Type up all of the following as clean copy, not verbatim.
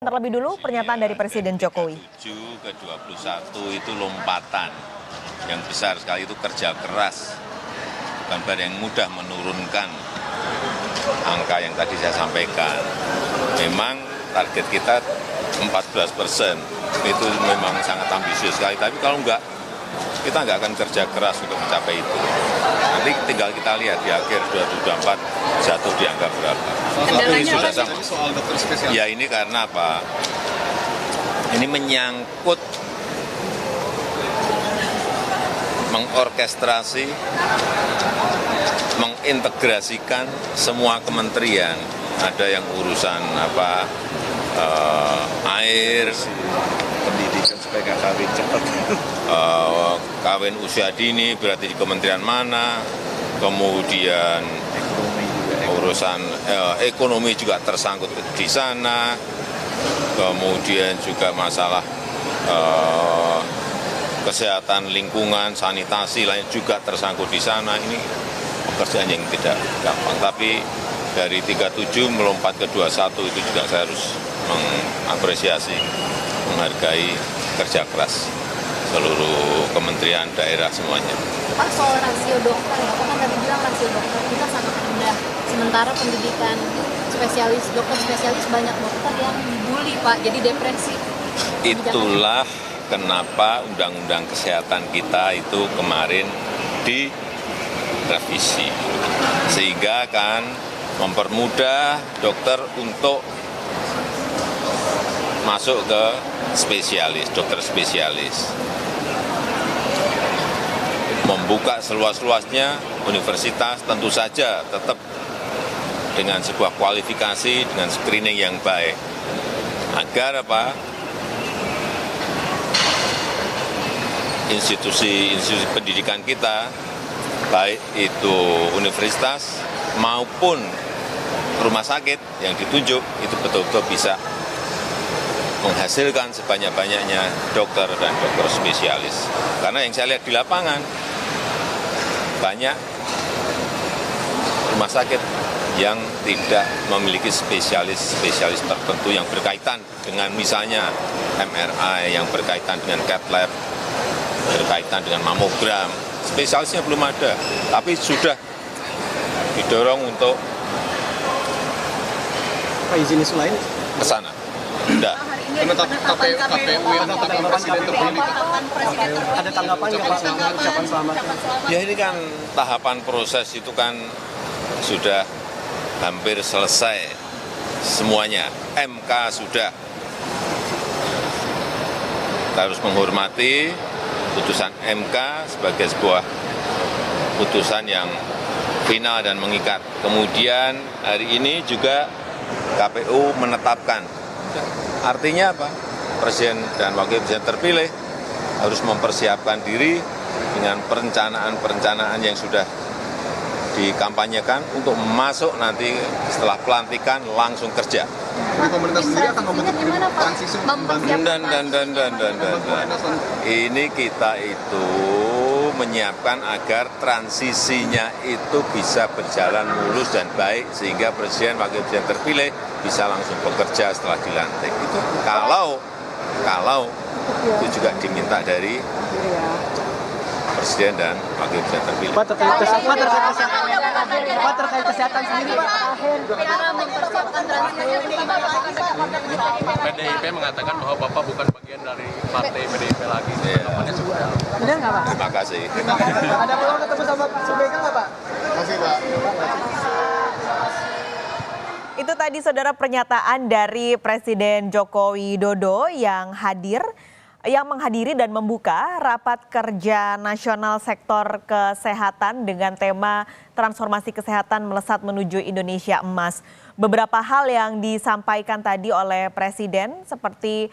Terlebih dulu pernyataan dari Presiden Jokowi. 7 ke 21 itu lompatan yang besar sekali, itu kerja keras. Bukan barang yang mudah menurunkan angka yang tadi saya sampaikan. Memang target kita 14%, itu memang sangat ambisius sekali. Tapi kalau enggak, kita enggak akan kerja keras untuk mencapai itu. Nanti tinggal kita lihat di akhir 2024 jatuh di angka berapa. Sudah sama. Soal dokter spesialis. Ya ini karena apa? Ini menyangkut mengorkestrasi, mengintegrasikan semua kementerian. Ada yang urusan air, Pendidikan supaya nggak kawin cepat. kawin usia dini berarti di kementerian mana, kemudian urusan ekonomi juga tersangkut di sana, kemudian juga masalah kesehatan lingkungan, sanitasi lain juga tersangkut di sana. Ini pekerjaan yang tidak gampang, tapi dari 37 melompat ke 21 itu juga saya harus mengapresiasi, menghargai kerja keras seluruh kementerian, daerah semuanya. Pak, soal rasio dokter, Bapak kan tadi bilang rasio dokter kita sangat rendah. Sementara pendidikan spesialis, dokter spesialis banyak dokter yang dibully, Pak, jadi depresi. Itulah kenapa Undang-Undang Kesehatan kita itu kemarin direvisi. Sehingga kan mempermudah dokter untuk masuk ke spesialis, dokter spesialis. Membuka seluas-luasnya universitas tentu saja tetap dengan sebuah kualifikasi, dengan screening yang baik. Agar apa? Institusi-institusi pendidikan kita, baik itu universitas maupun rumah sakit yang ditunjuk, itu betul-betul bisa menghasilkan sebanyak-banyaknya dokter dan dokter spesialis. Karena yang saya lihat di lapangan, banyak rumah sakit yang tidak memiliki spesialis-spesialis tertentu yang berkaitan dengan misalnya MRI, yang berkaitan dengan cath lab, berkaitan dengan mamogram. Spesialisnya belum ada, tapi sudah didorong untuk Pak, izin isu lain? ke sana. Tidak. KPU yang menetapkan presiden terpilih. Ada tanggapan nggak Pak soal ucapan selamatnya? Ya ini kan tahapan proses itu kan sudah hampir selesai semuanya. MK sudah. Kita harus menghormati putusan MK sebagai sebuah putusan yang final dan mengikat. Kemudian hari ini juga KPU menetapkan. Artinya apa? Presiden dan wakil presiden terpilih harus mempersiapkan diri dengan perencanaan-perencanaan yang sudah dikampanyekan untuk masuk nanti setelah pelantikan langsung kerja. Jadi pemerintah sendiri akan membentuk transisi Ini kita itu menyiapkan agar transisinya itu bisa berjalan mulus dan baik sehingga presiden wakil presiden terpilih bisa langsung bekerja setelah dilantik. Itu kalau itu juga diminta dari presiden dan wakil presiden terpilih. Pak, terkait kesehatan sendiri, Pak. PDIP mengatakan bahwa Bapak bukan bagian dari partai PDIP lagi. Tanggapannya seperti apa? Benar nggak, Pak? Terima kasih. Ada peluang ketemu sama Subeka nggak, Pak? Masih, Pak. Itu tadi saudara pernyataan dari Presiden Joko Widodo yang menghadiri dan membuka rapat kerja nasional sektor kesehatan dengan tema transformasi kesehatan melesat menuju Indonesia Emas. Beberapa hal yang disampaikan tadi oleh Presiden seperti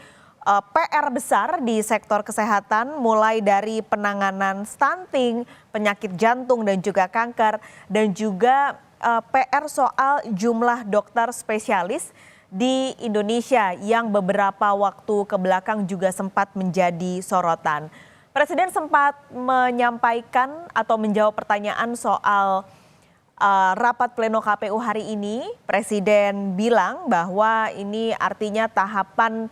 PR besar di sektor kesehatan mulai dari penanganan stunting, penyakit jantung dan juga kanker, dan juga PR soal jumlah dokter spesialis di Indonesia yang beberapa waktu kebelakang juga sempat menjadi sorotan. Presiden sempat menyampaikan atau menjawab pertanyaan soal rapat pleno KPU hari ini, Presiden bilang bahwa ini artinya tahapan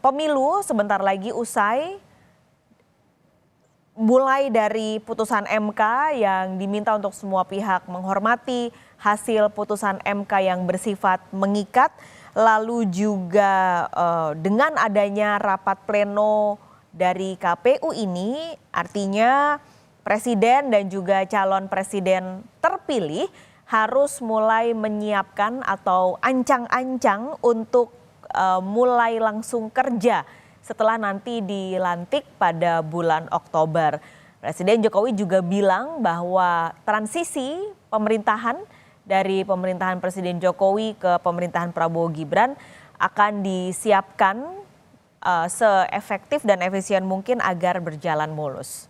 pemilu sebentar lagi usai, mulai dari putusan MK yang diminta untuk semua pihak menghormati hasil putusan MK yang bersifat mengikat, lalu juga dengan adanya rapat pleno dari KPU ini artinya Presiden dan juga calon presiden terpilih harus mulai menyiapkan atau ancang-ancang untuk mulai langsung kerja setelah nanti dilantik pada bulan Oktober. Presiden Jokowi juga bilang bahwa transisi pemerintahan dari pemerintahan Presiden Jokowi ke pemerintahan Prabowo Gibran akan disiapkan seefektif dan efisien mungkin agar berjalan mulus.